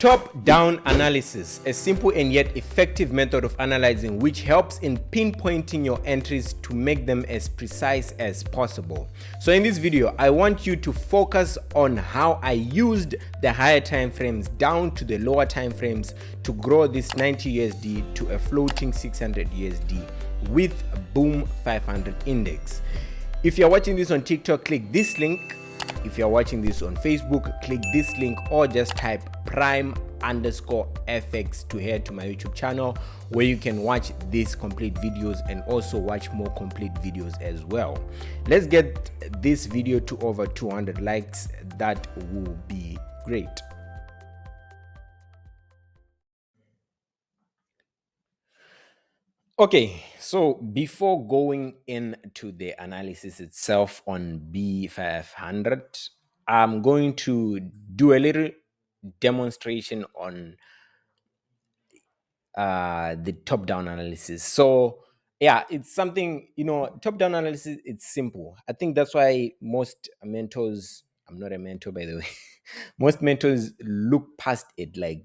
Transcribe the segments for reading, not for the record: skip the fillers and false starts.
Top-down analysis, a simple and yet effective method of analyzing which helps in pinpointing your entries to make them as precise as possible. So in this video, I want you to focus on how I used the higher time frames down to the lower time frames to grow this 90 USD to a floating 600 USD with Boom 500 index. If you're watching this on TikTok, click this link. If you're watching this on Facebook, click this link or just type prime_fx to head to my YouTube channel where you can watch these complete videos and also watch more complete videos as well. Let's get this video to over 200 likes. That will be great. Okay, so before going into the analysis itself on B500, I'm going to do a little demonstration on the top-down analysis. So yeah, it's something, top-down analysis, it's simple. I think that's why most mentors, I'm not a mentor by the way, most mentors look past it. Like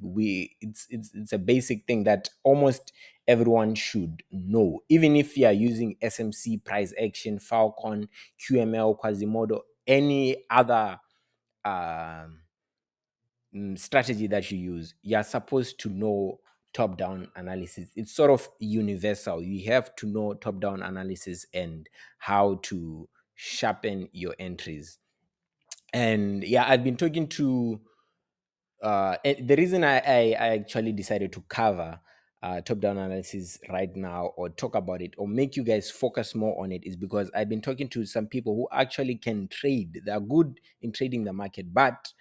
it's a basic thing that almost everyone should know, even if you are using SMC, price action, Falcon, QML, Quasimodo, any other strategy that you use. You're supposed to know top-down analysis. It's sort of universal. You have to know top-down analysis and how to sharpen your entries. And yeah, I've been talking to and the reason I actually decided to cover top-down analysis right now, or talk about it, or make you guys focus more on it, is because I've been talking to some people who actually can trade. They're good in trading the market, but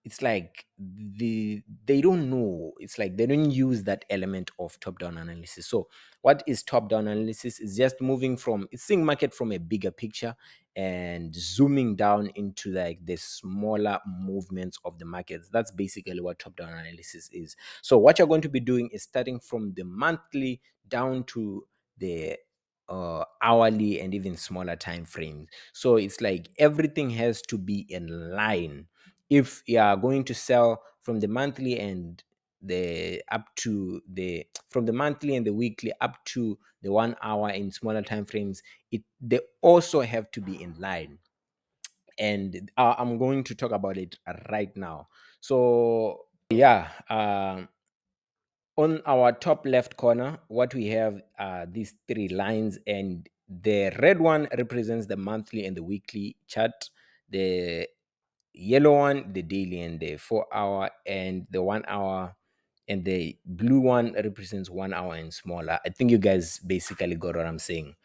it's like they don't know. It's like they don't use that element of top-down analysis. So what is top-down analysis? Is just moving from, it's seeing market from a bigger picture and zooming down into like the smaller movements of the markets. That's basically what top-down analysis is. So what you're going to be doing is starting from the monthly down to the hourly and even smaller time frames. So it's like everything has to be in line. If you are going to sell from the monthly and the up to the from the monthly and the weekly up to the 1 hour in smaller time frames, they also have to be in line. And I'm going to talk about it right now. So yeah, on our top left corner, what we have are these three lines, and the red one represents the monthly and the weekly chart. The yellow one, the daily and the 4 hour, and the 1 hour, and the blue one represents 1 hour and smaller. I think you guys basically got what I'm saying.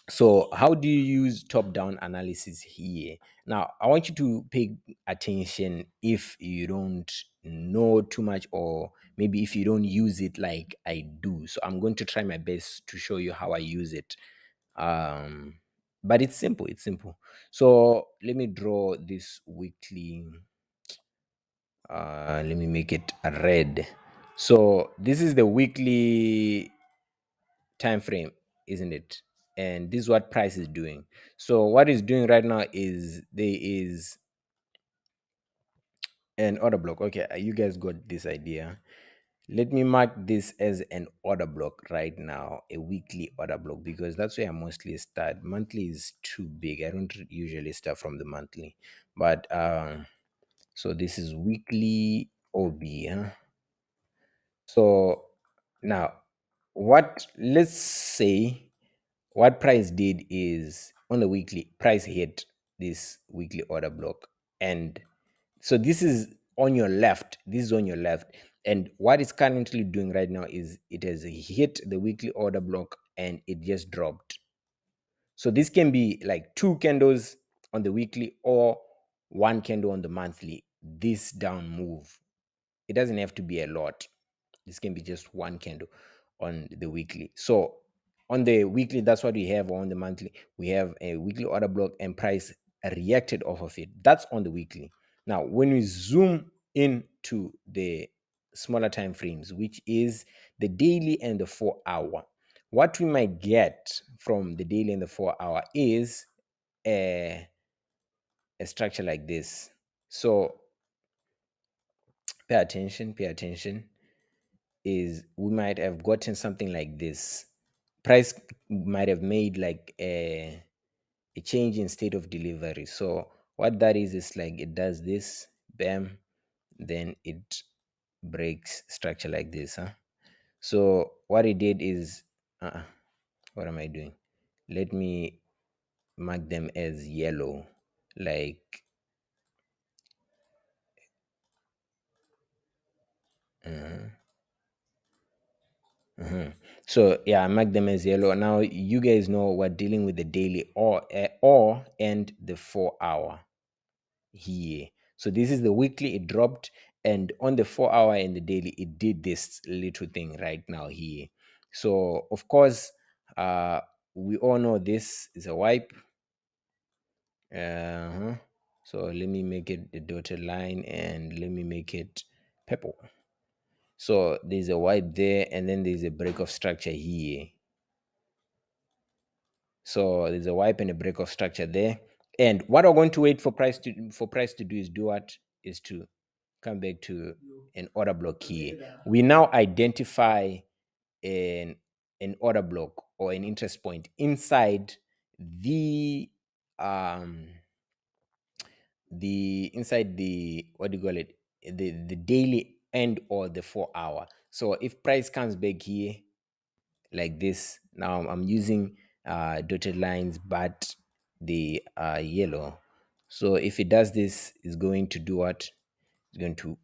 So how do you use top-down analysis here? Now, I want you to pay attention if you don't know too much, or maybe if you don't use it like I do. So I'm going to try my best to show you how I use it. But it's simple. It's simple. So let me draw this weekly. Let me make it red. So this is the weekly time frame, isn't it? And this is what price is doing. So what it's doing right now is there is an order block. Okay, you guys got this idea. Let me mark this as an order block right now, a weekly order block, because that's where I mostly start. Monthly is too big. I don't usually start from the monthly. But so this is weekly OB, huh? So now let's say what price did is, on the weekly, price hit this weekly order block. And so this is on your left. This is on your left. And what it's currently doing right now is it has hit the weekly order block and it just dropped. So this can be like 2 candles on the weekly or 1 candle on the monthly. This down move. It doesn't have to be a lot. This can be just 1 candle on the weekly. So on the weekly, that's what we have. On the monthly, we have a weekly order block and price reacted off of it. That's on the weekly. Now, when we zoom into the smaller time frames, which is the daily and the 4 hour, what we might get from the daily and the 4 hour is a structure like this. So pay attention, is we might have gotten something like this. Price might have made like a change in state of delivery. So what that is like it does this, bam, then it breaks structure like this, huh? So what it did is, what am I doing? Let me mark them as yellow, like, uh, so yeah, I mark them as yellow. Now you guys know we're dealing with the daily or and the 4 hour here. So this is the weekly, it dropped, and on the 4 hour and the daily, it did this little thing right now here. So of course, we all know this is a wipe. So let me make it the dotted line and let me make it purple. So there's a wipe there, and then there's a break of structure here. So there's a wipe and a break of structure there. And what we're going to wait for price to do is do what? Is to come back to an order block here. We now identify an order block or an interest point inside the um inside the, what do you call it, the daily and or the 4 hour. So if price comes back here like this, now I'm using dotted lines but the yellow. So if it does this, it's going to do what? It's going to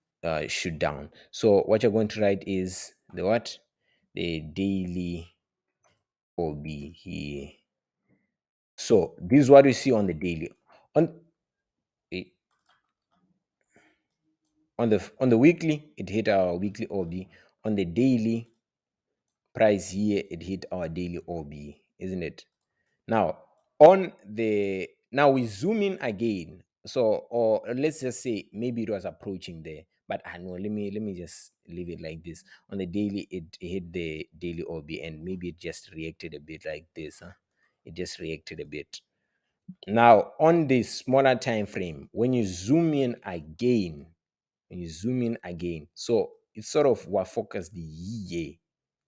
shoot down. So what you're going to write is the what? The daily OB here. So this is what we see on the daily. On eh, on the weekly, it hit our weekly OB. On the daily price here, it hit our daily OB, isn't it? Now, now we zoom in again. So, or let's just say maybe it was approaching there, but I know. Let me just leave it like this. On the daily, it hit the daily OB, and maybe it just reacted a bit like this. Huh? It just reacted a bit. Now, on the smaller time frame, when you zoom in again, so it's sort of what focus the year,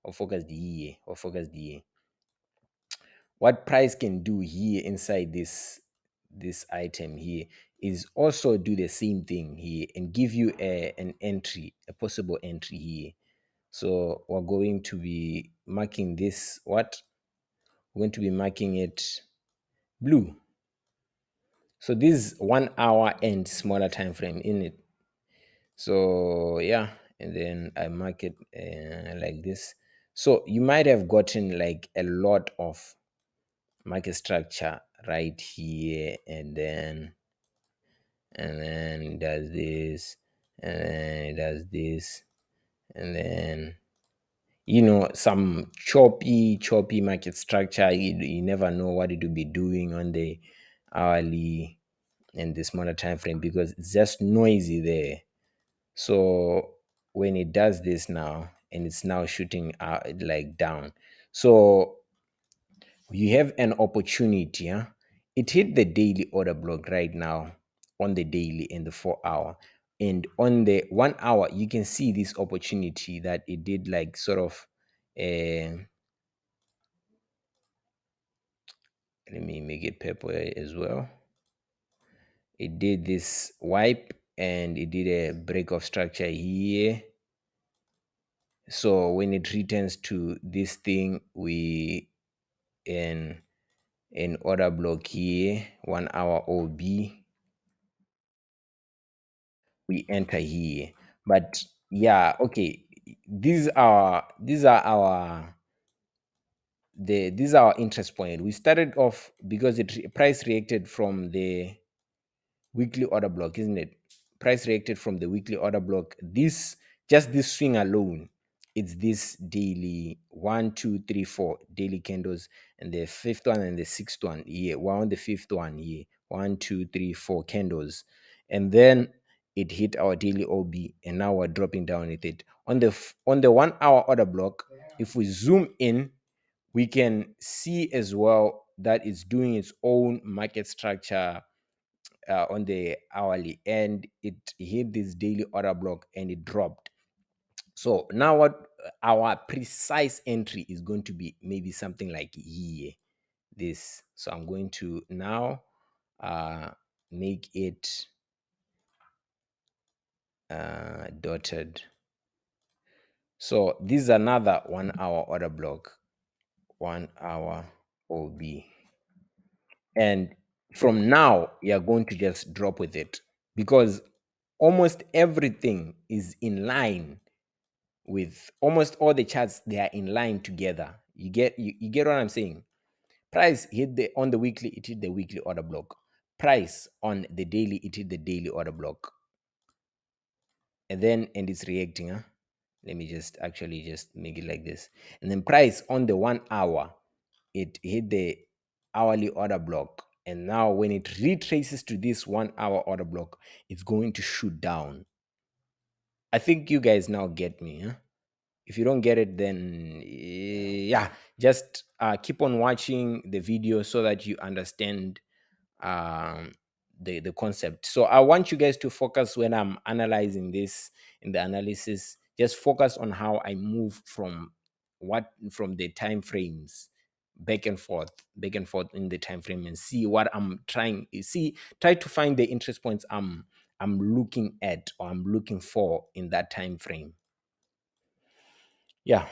or focus the year. What price can do here inside this item here is also do the same thing here and give you an entry, a possible entry here. So we're going to be marking this, what? We're going to be marking it blue. So this is 1 hour and smaller time frame in it. So yeah, and then I mark it like this. So you might have gotten like a lot of market structure right here, and then it does this, and then it does this, and then some choppy market structure. You never know what it will be doing on the hourly and the smaller time frame because it's just noisy there. So when it does this now, and it's now shooting out like down, so you have an opportunity. Huh? It hit the daily order block right now on the daily and the 4 hour. And on the 1 hour, you can see this opportunity that it did like sort of. Let me make it purple as well. It did this wipe and it did a break of structure here. So when it returns to this thing, we in order block here, 1 hour OB, we enter here. But yeah, okay, these are our interest point. We started off because price reacted from the weekly order block, isn't it? Price reacted from the weekly order block. Just this swing alone, it's this daily 1, 2, 3, 4 daily candles, and the fifth one and the sixth one here. We're on the fifth one here. 1, 2, 3, 4 candles, and then it hit our daily OB, and now we're dropping down with it on the 1 hour order block. If we zoom in, we can see as well that it's doing its own market structure on the hourly, and it hit this daily order block and it dropped. So now what our precise entry is going to be, maybe something like here, this. So I'm going to now make it dotted. So this is another 1 hour order block, 1 hour OB. And from now, you're going to just drop with it, because almost everything is in line with almost all the charts. They are in line together. You get what I'm saying? Price hit the on the weekly, it hit the weekly order block. Price on the daily, it hit the daily order block. And it's reacting. Let me just actually just make it like this. And then price on the 1 hour, it hit the hourly order block. And now when it retraces to this 1 hour order block, it's going to shoot down. I think you guys now get me. If you don't get it, then yeah, just keep on watching the video so that you understand the concept. So I want you guys to focus when I'm analyzing this in the analysis. Just focus on how I move from the time frames back and forth in the time frame, and see what I'm try to find the interest points I'm looking at, or I'm looking for in that time frame. Yeah.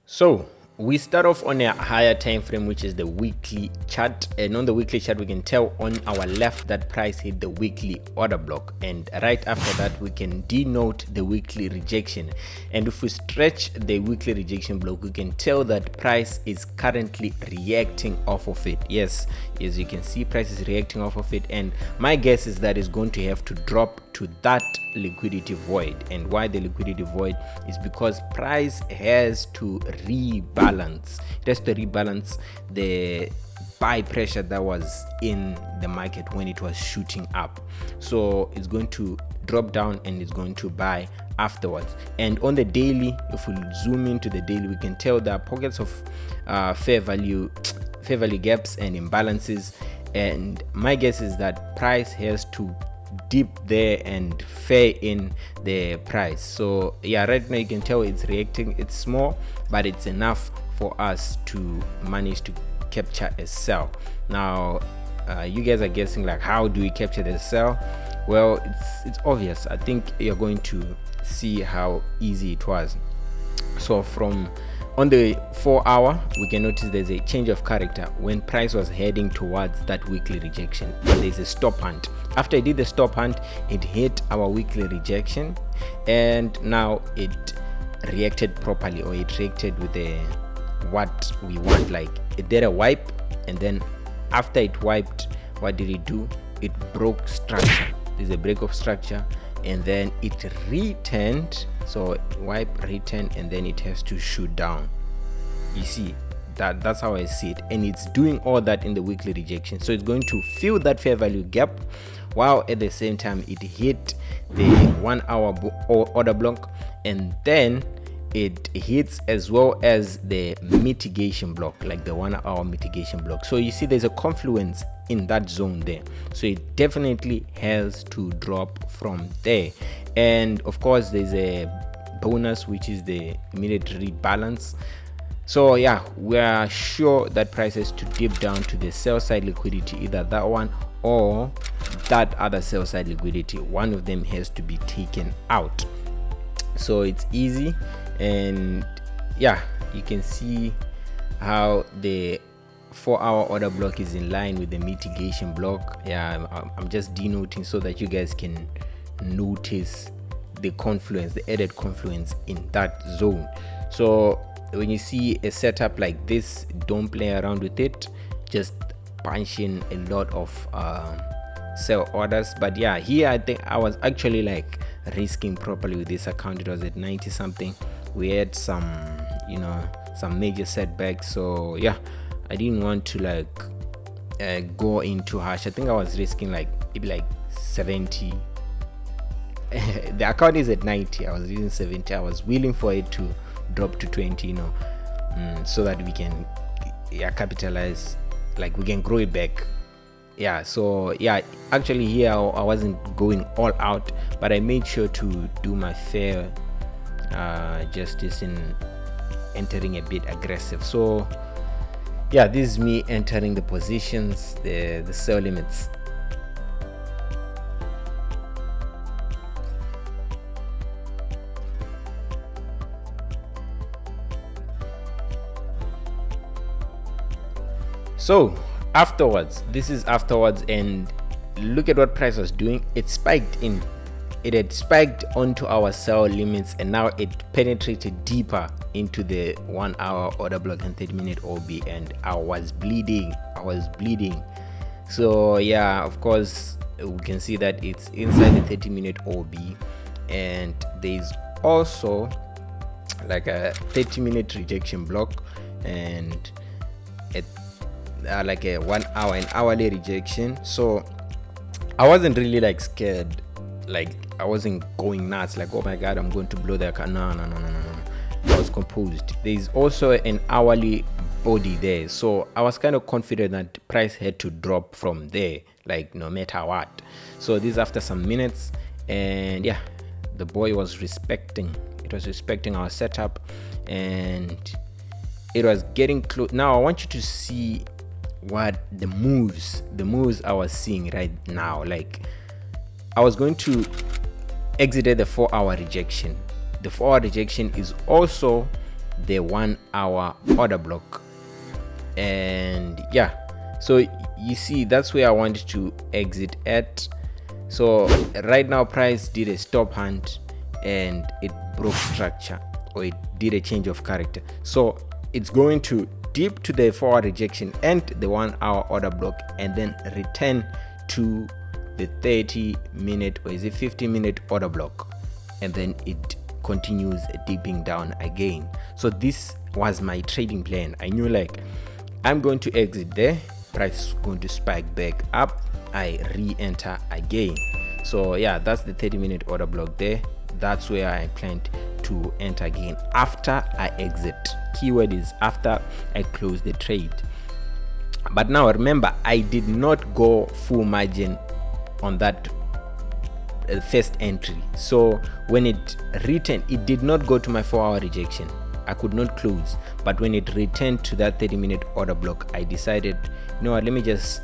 So we start off on a higher time frame, which is the weekly chart, and on the weekly chart we can tell on our left that price hit the weekly order block, and right after that we can denote the weekly rejection. And if we stretch the weekly rejection block, we can tell that price is currently reacting off of it. Yes, as you can see, price is reacting off of it, and my guess is that it's going to have to drop to that liquidity void. And why the liquidity void is because price has to rebalance. It has to rebalance the buy pressure that was in the market when it was shooting up. So it's going to drop down and it's going to buy afterwards. And on the daily, if we zoom into the daily, we can tell there are pockets of fair value gaps and imbalances, and my guess is that price has to dip there and fair in the price. So yeah, right now you can tell it's reacting. It's small, but it's enough for us to manage to capture a sell. Now you guys are guessing, like, how do we capture the sell? Well, it's obvious. I think you're going to see how easy it was. So from on the 4 hour, we can notice there's a change of character when price was heading towards that weekly rejection. There's a stop hunt. After it did the stop hunt, it hit our weekly rejection, and now it reacted properly, or it reacted with what we want. Like, it did a wipe, and then after it wiped, what did it do? It broke structure. There's a break of structure, and then it returned. So wipe, return, and then it has to shoot down. You see, that's how I see it, and it's doing all that in the weekly rejection. So it's going to fill that fair value gap, while at the same time it hit the 1 hour order block, and then it hits as well as the mitigation block, like the 1 hour mitigation block. So you see there's a confluence in that zone there, so it definitely has to drop from there. And of course there's a bonus, which is the immediate rebalance. So yeah, we are sure that price has to dip down to the sell side liquidity, either that one or that other sell side liquidity. One of them has to be taken out. So it's easy, and yeah, you can see how the 4 hour order block is in line with the mitigation block. Yeah, I'm just denoting so that you guys can notice the confluence, the added confluence in that zone. So when you see a setup like this, don't play around with it, just punch in a lot of sell orders. But yeah, here I think I was actually like risking properly with this account. It was at 90 something. We had some major setbacks, so yeah, I didn't want to like go into harsh. I think I was risking like maybe like 70. The account is at 90, I was using 70. I was willing for it to drop to 20, so that we can capitalize, like we can grow it back Yeah, so yeah, actually here I wasn't going all out, but I made sure to do my fair justice in entering a bit aggressive. So yeah, this is me entering the positions, the sell limits. So afterwards, this is afterwards, and look at what price was doing. It spiked in, it had spiked onto our sell limits, and now it penetrated deeper into the 1 hour order block and 30-minute OB, and I was bleeding. So yeah, of course we can see that it's inside the 30-minute OB, and there's also like a 30-minute rejection block, and it like a 1 hour and hourly rejection. So I wasn't really like scared, like I wasn't going nuts like, oh my god, I'm going to blow the car. No. I was composed. There's also an hourly body there, so I was kind of confident that price had to drop from there, like no matter what. So this after some minutes, and yeah, the boy was respecting our setup, and it was getting close. Now I want you to see what the moves I was seeing right now. Like I was going to exit at the 4 hour rejection. The 4 hour rejection is also the 1 hour order block, and yeah, so you see that's where I wanted to exit at. So right now price did a stop hunt and it broke structure, or it did a change of character. So it's going to dip to the 4 hour rejection and the 1 hour order block, and then return to the 30-minute, or is it 50-minute order block, and then it continues dipping down again. So this was my trading plan. I knew like I'm going to exit there, price is going to spike back up, I re-enter again. So yeah, that's the 30-minute order block there. That's where I planned to enter again after I exit. Keyword is after I close the trade. But now remember, I did not go full margin on that first entry. So when it returned, it did not go to my 4 hour rejection. I could not close, but when it returned to that 30-minute order block, I decided, you know what, let me just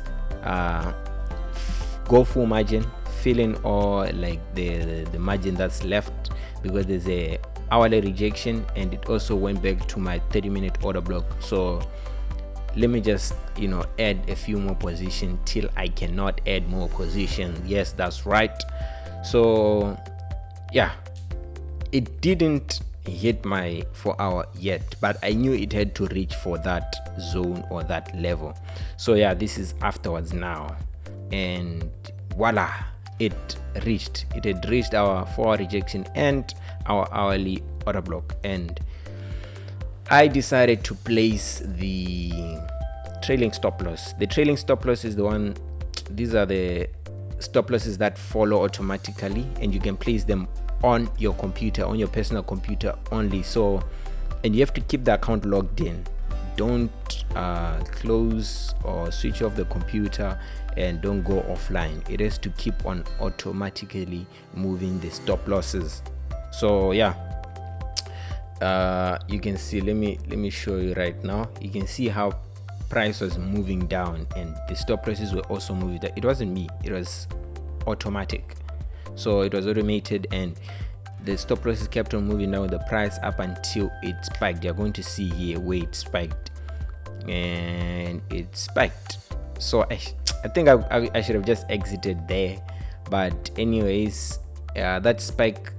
go full margin, fill in all like the margin that's left, because there's a hourly rejection and it also went back to my 30-minute order block. So let me just, you know, add a few more positions till I cannot add more positions. Yes, that's right. So yeah, it didn't hit my 4 hour yet, but I knew it had to reach for that zone or that level. So yeah, this is afterwards now, and voila, it had reached our 4 hour rejection and our hourly order block, and I decided to place the trailing stop loss. The trailing stop loss is the one, these are the stop losses that follow automatically, and you can place them on your computer, on your personal computer only. So, and you have to keep the account logged in. Don't close or switch off the computer, and don't go offline. It has to keep on automatically moving the stop losses. So yeah, you can see, let me show you right now. You can see how price was moving down and the stop losses were also moving down. It wasn't me, it was automatic. So it was automated, and the stop losses kept on moving down the price up until it spiked. You're going to see here where it spiked, and it spiked. So I think I should have just exited there, but anyways, that spike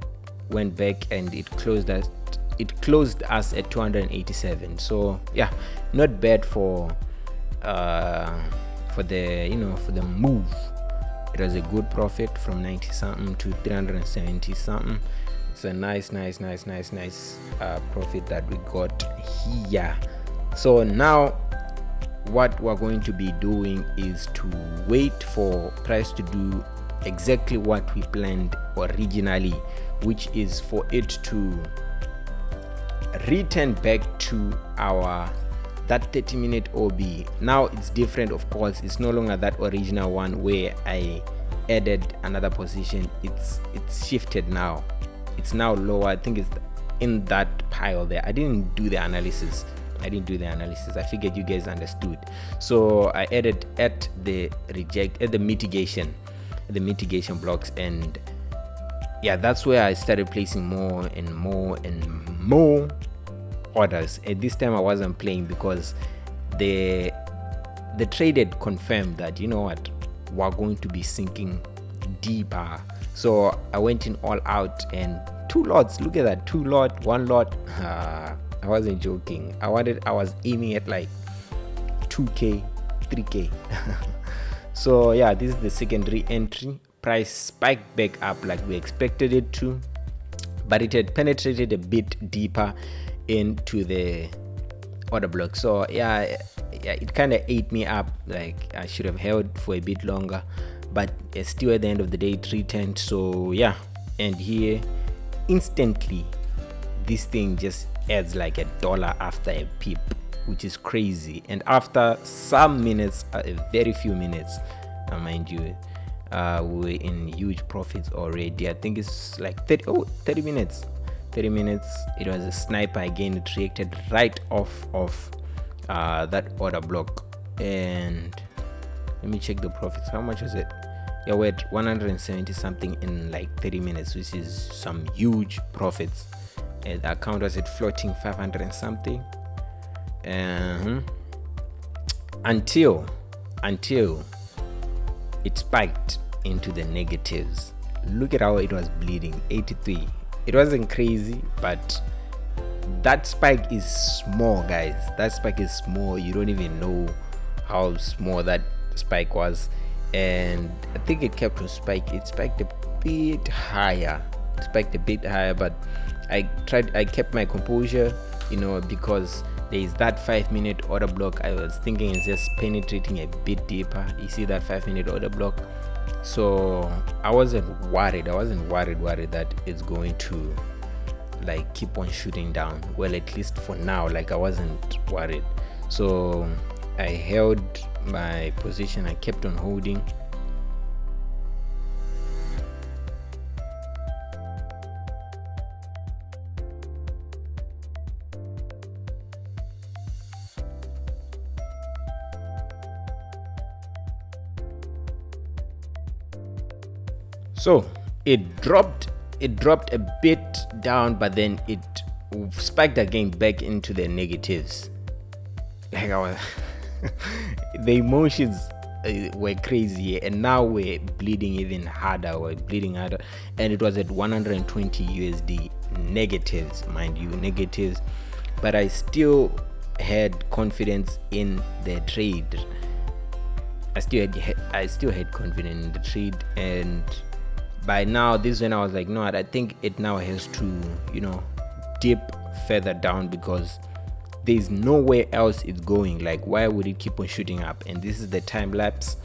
went back and it closed us at 287. So yeah, not bad for the, you know, for the move. It was a good profit from 90 something to 370 something. It's a nice profit that we got here. So now what we're going to be doing is to wait for price to do exactly what we planned originally, which is for it to return back to our that 30-minute OB. Now it's different, of course. It's no longer that original one where I added another position. It's shifted now. It's now lower. I think it's in that pile there. I didn't do the analysis. I figured you guys understood. So I added at the mitigation blocks, and yeah, that's where I started placing more and more orders. At this time I wasn't playing because the trade had confirmed that, you know what, we're going to be sinking deeper. So I went in all out, and 2 lots. Look at that, 2 lot, 1 lot. I wasn't joking. I was aiming at like 2k, 3k. So yeah, this is the secondary entry. Price spiked back up like we expected it to, but it had penetrated a bit deeper into the order block. So yeah, it kind of ate me up. Like I should have held for a bit longer, but still at the end of the day it returned. So yeah, and here instantly this thing just adds like $1 after a pip, which is crazy. And after some minutes, very few minutes, mind you, we're in huge profits already. I think it's like 30 minutes. It was a sniper again. It reacted right off of that order block. And let me check the profits. How much was it? Yeah, we're at 170 something in like 30 minutes, which is some huge profits. And the account was at floating 500 and something. Until it spiked into the negatives. Look at how it was bleeding. 83. It wasn't crazy, but that spike is small, guys. That spike is small. You don't even know how small that spike was. And I think it kept on spike. It spiked a bit higher. But I kept my composure, you know, because there is that 5-minute order block. I was thinking it's just penetrating a bit deeper. You see that 5-minute order block? So I wasn't worried that it's going to like keep on shooting down. Well, at least for now, like I wasn't worried. So I held my position. I kept on holding. So it dropped a bit down, but then it spiked again back into the negatives. Like the emotions were crazy, and now we're bleeding even harder. And it was at 120 USD negatives, mind you, negatives. But I still had confidence in the trade. I still had confidence in the trade, and by now, this is when I was like, no, I think it now has to, you know, dip further down, because there's nowhere else it's going. Like, why would it keep on shooting up? And this is the time lapse.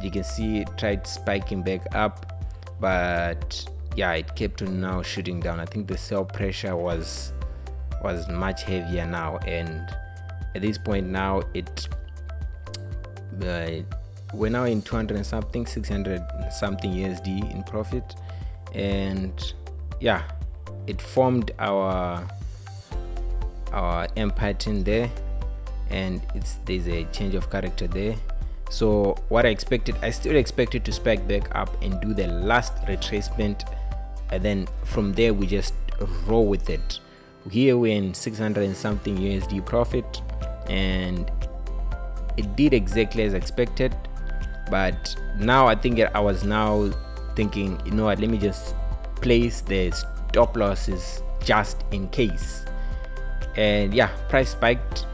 You can see it tried spiking back up, but yeah, it kept on now shooting down. I think the sell pressure was much heavier now, and at this point now we're now in 200 and something, 600 something USD in profit. And yeah, it formed our M pattern there, and there's a change of character there. So what I still expected to spike back up and do the last retracement, and then from there we just roll with it. Here we're in 600 and something USD profit, and it did exactly as expected. But now I think I was now thinking, you know what, let me just place the stop losses just in case. And yeah, price spiked.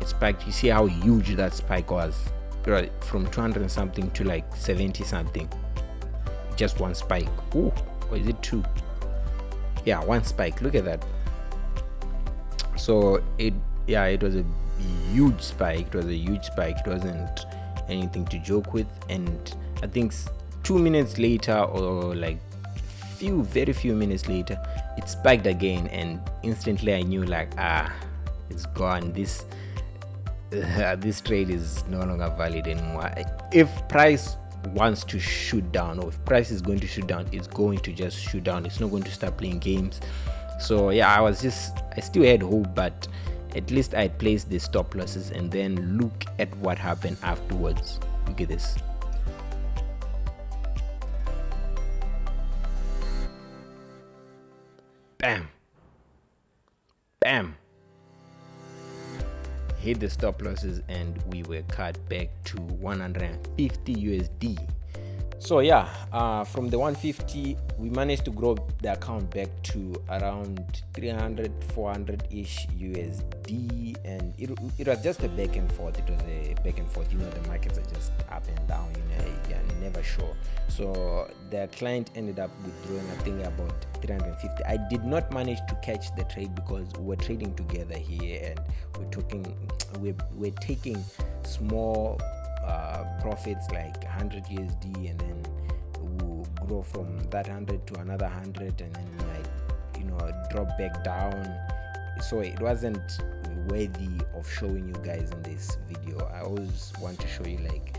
It spiked. You see how huge that spike was, right? From 200 and something to like 70 something. Just one spike. Ooh, or is it 2? Yeah, one spike. Look at that. So it was a huge spike. It wasn't anything to joke with. And I think 2 minutes later, or like very few minutes later, it spiked again, and instantly I knew like, it's gone. This this trade is no longer valid anymore. If price wants to shoot down, or if price is going to shoot down, it's going to just shoot down. It's not going to start playing games. So yeah, I still had hope, but at least I placed the stop losses, and then look at what happened afterwards. Look at this. Bam, bam, hit the stop losses, and we were cut back to 150 USD. So yeah, from the 150 we managed to grow the account back to around 300 400 ish USD, and it was just a back and forth. It was a back and forth. The markets are just up and down, you're never sure. So the client ended up withdrawing, I think, about 350. I did not manage to catch the trade because we're trading together here, and we're taking small profits like 100 USD, and then we'll grow from that 100 to another 100, and then drop back down. So it wasn't worthy of showing you guys in this video. I always want to show you like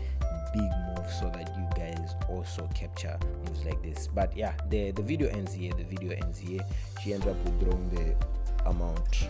big moves so that you guys also capture moves like this. But yeah, the video ends here. She ends up withdrawing the amount